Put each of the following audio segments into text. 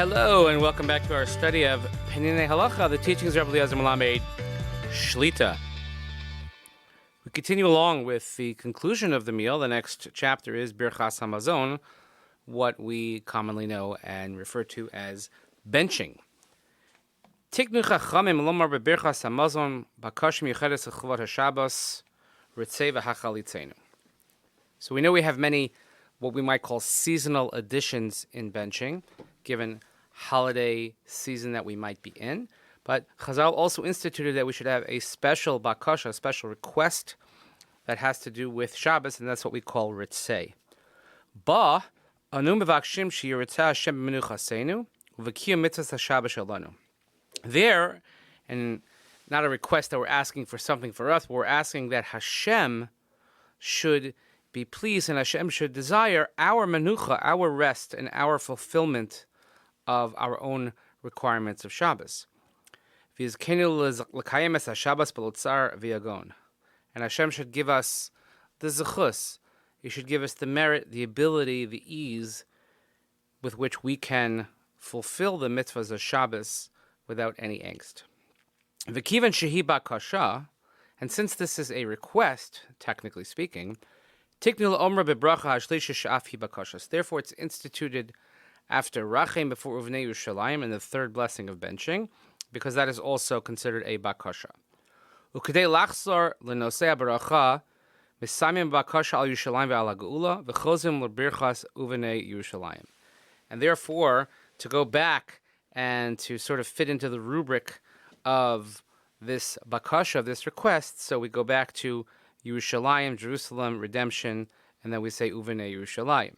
Hello and welcome back to our study of Peninei Halacha, the teachings of Rav Eliezer Melamed Shlit'a. We continue along with the conclusion of the meal. The next chapter is Birchas Hamazon, what we commonly know and refer to as benching. Tiknu chachamim lomar bebirchas Hamazon bakashim yicheres lechavot haShabbos ritzei v'hachalitzenu. So we know we have many what we might call seasonal additions in benching, given holiday season that we might be in. But Chazal also instituted that we should have a special bakasha, a special request that has to do with Shabbos, and that's what we call ritzei. Ba anu mevakshim sheyiritzeh Hashem b'menuchaseinu u'v'kiyum mitzvos haShabbos shalanu. There, and not a request that we're asking for something for us, but we're asking that Hashem should be pleased and Hashem should desire our menucha, our rest, and our fulfillment of our own requirements of Shabbos. And Hashem should give us the zechus. He should give us the merit, the ability, the ease with which we can fulfill the mitzvahs of Shabbos without any angst. V'kivan shehi bakasha, and since this is a request, technically speaking, therefore it's instituted after Rachem before Uvnei Yerushalayim in the third blessing of benching, because that is also considered a bakasha. Ukdei lachzor lenosei baracha misamim bakasha al Yerushalayim ve'al ha'geula v'chozim lebirchas Uvnei Yerushalayim. And therefore, to go back and to sort of fit into the rubric of this bakasha, of this request, so we go back to Yerushalayim, Jerusalem, redemption, and then we say Uvnei Yerushalayim.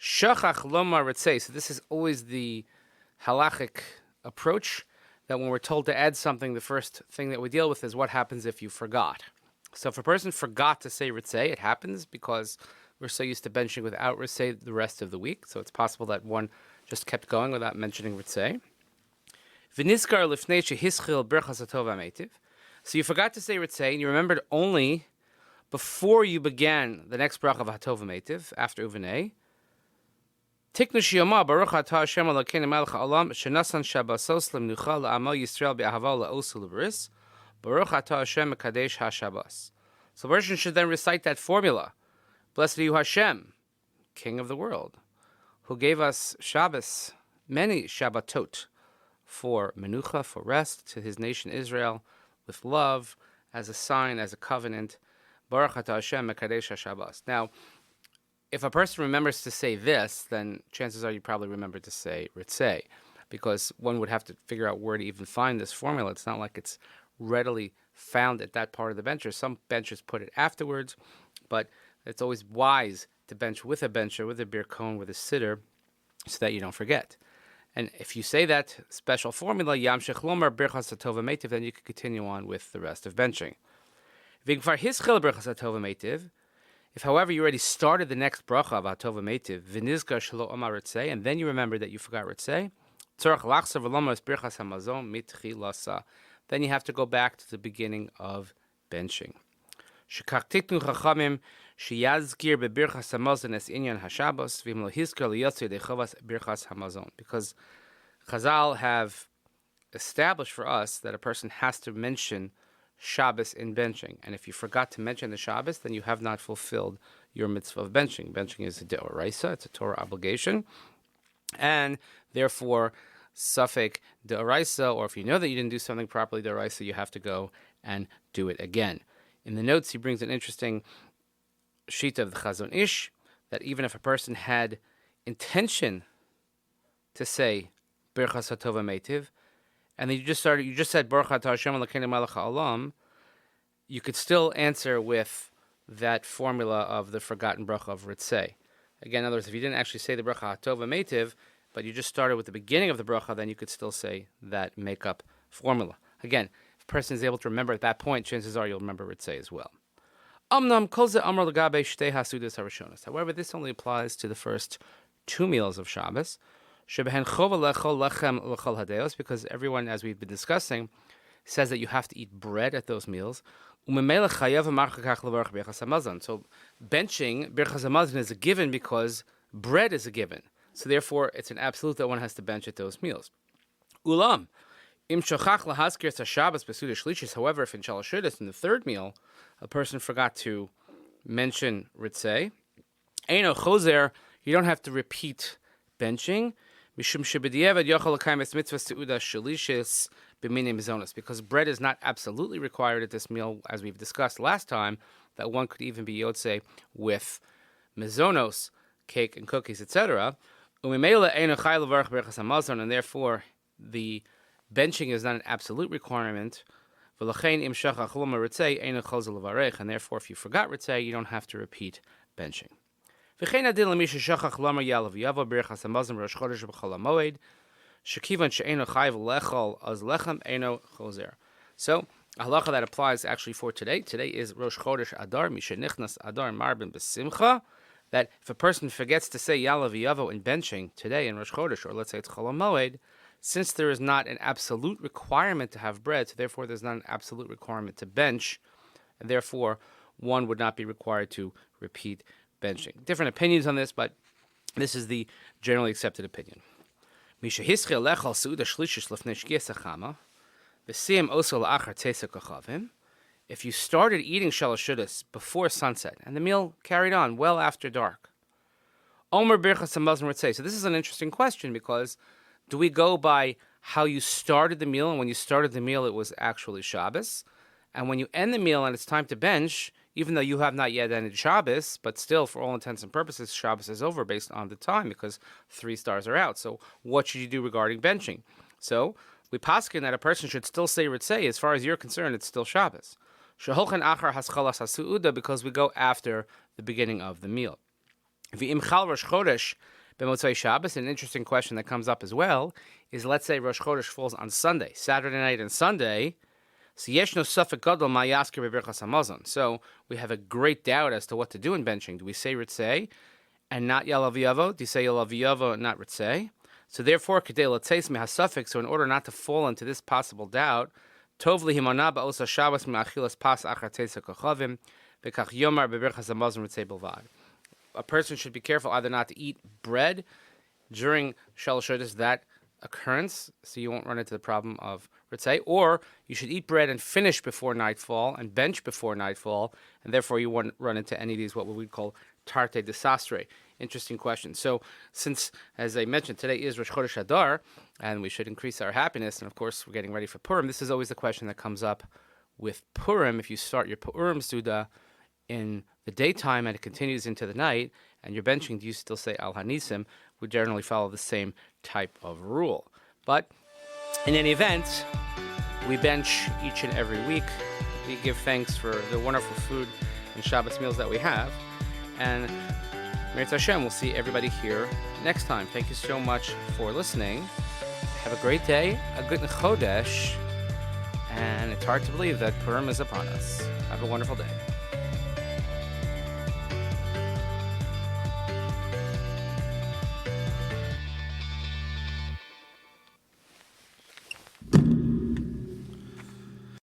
Shachach lomar ritzei. So this is always the halachic approach, that when we're told to add something, the first thing that we deal with is what happens if you forgot. So if a person forgot to say ritzei, it happens because we're so used to benching without ritzei the rest of the week. So it's possible that one just kept going without mentioning ritzei. V'nizkar lifnei shehischil birchas hatov ha'meitiv. So you forgot to say ritzei, and you remembered only before you began the next bracha of hatov ha'meitiv, after uvnei. Tiknu shiyama baruch atah Hashem Elokeinu melech ha'olam shenasan shabbosos lemnucha la'amo Yisrael be'ahava la'osu l'bris baruch atah Hashem mekadesh ha'shabbos. So the person should then recite that formula. Blessed are you Hashem, King of the world, who gave us Shabbos, many Shabbatot, for menucha, for rest, to his nation Israel, with love, as a sign, as a covenant. Baruch atah Hashem mekadesh ha'shabbos. Now, if a person remembers to say this, then chances are you probably remember to say ritzei, because one would have to figure out where to even find this formula. It's not like it's readily found at that part of the bencher. Some benchers put it afterwards, but it's always wise to bench with a bencher, with a beer cone, with a sitter, so that you don't forget. And if you say that special formula, Yamshech Lomar Birchas Hatov Ha'meitiv, then you can continue on with the rest of benching. If, however, you already started the next bracha of Hatov Ha'meitiv, V'nizkar Shelo Omar Ritzei, and then you remember that you forgot Ritzei, Tzorach Lachzor V'lomar Es Birchas Hamazon Mitchilasa, then you have to go back to the beginning of benching. Shekach Tiknu Chachamim Sheyazkir Bebirchas Hamazon Es Inyan HaShabbos V'im Lo Hizkar Liyotzei Dechovas Birchas Hamazon, because Chazal have established for us that a person has to mention Shabbos in benching, and if you forgot to mention the Shabbos, then you have not fulfilled your mitzvah of benching. Benching is a deoraisa; it's a Torah obligation, and therefore, suffix deoraisa, or if you know that you didn't do something properly deoraisa, you have to go and do it again. In the notes, he brings an interesting sheet of the Chazon Ish, that even if a person had intention to say Birchas Hatov Ha'meitiv, and then you just said Baruch Atah Hashem Elokeinu melech ha'olam, you could still answer with that formula of the forgotten bracha of ritzei. Again, in other words, if you didn't actually say the bracha Hatov Ha'meitiv, but you just started with the beginning of the bracha, then you could still say that make-up formula. Again, if a person is able to remember at that point, chances are you'll remember ritzei as well. Amnam kol ze amar legabe shtei hasudas harashonos. However, this only applies to the first two meals of Shabbos. Because everyone, as we've been discussing, says that you have to eat bread at those meals. So benching Birchas Hamazon is a given because bread is a given. So therefore, it's an absolute that one has to bench at those meals. Ulam, im shachach lahaskir Shabbos b'suda shlishis. However, if in Shalashudis, in the third meal, a person forgot to mention ritzei, eino chozer, you don't have to repeat benching, mishum shebediavad yochel l'kayim es mitzvah seuda shlishis b'minei mizonos, because bread is not absolutely required at this meal, as we've discussed last time, that one could even be yotzei with mizonos, cake and cookies, etc. And therefore, the benching is not an absolute requirement. And therefore, if you forgot ritzei, you don't have to repeat benching. So, a halacha that applies actually for today. Today is Rosh Chodesh Adar, Mishenichnas Adar Marbin B'Simcha. That if a person forgets to say Yalav Yavo in benching today in Rosh Chodesh, or let's say it's Chol HaMoed, since there is not an absolute requirement to have bread, so therefore there's not an absolute requirement to bench, and therefore one would not be required to repeat benching. Different opinions on this, but this is the generally accepted opinion. Misha Hischel Lechal Seuda Shlishis Lefnei Shkias Hachama, V'Siyam Oso La'achar Tzesek Kachavim. If you started eating Shalashudis before sunset, and the meal carried on well after dark, Omer Birchas HaMazon Ritzei. So this is an interesting question, because do we go by how you started the meal, and when you started the meal it was actually Shabbos, and when you end the meal and it's time to bench, even though you have not yet ended Shabbos, but still for all intents and purposes Shabbos is over based on the time, because 3 stars are out. So what should you do regarding benching? So we paskin that a person should still say Ritzei. As far as you're concerned, it's still Shabbos. Because we go after the beginning of the meal. Rosh Chodesh b'motzei Shabbos, an interesting question that comes up as well is, let's say Rosh Chodesh falls on Sunday, Saturday night and Sunday, so yeshno safek gadol ma yasker b'birchas hamazon. So we have a great doubt as to what to do in benching. Do we say Ritzei and not Yalav Yavo? Do you say Yalav Yavo and not Ritzei? So therefore, kedei latzeis mehasafek, so in order not to fall into this possible doubt, Tov lihimana ba'osa Shabbos me'achilas pas achar tzesek kachavim v'kach yomar b'birchas hamazon ritzei bilvad. A person should be careful either not to eat bread during Shalashudis, that occurrence, so you won't run into the problem of ritzei, or you should eat bread and finish before nightfall and bench before nightfall, and therefore you won't run into any of these what we would call tarte desastre. Interesting question. So since, as I mentioned, today is Rosh Chodesh Adar, and we should increase our happiness, and of course we're getting ready for Purim, this is always the question that comes up with Purim. If you start your Purim Suda in the daytime and it continues into the night, and you're benching, do you still say Al Hanisim? We generally follow the same type of rule. But in any event, we bench each and every week. We give thanks for the wonderful food and Shabbos meals that we have. And Meretz Hashem, we'll see everybody here next time. Thank you so much for listening. Have a great day, a good Chodesh, and it's hard to believe that Purim is upon us. Have a wonderful day.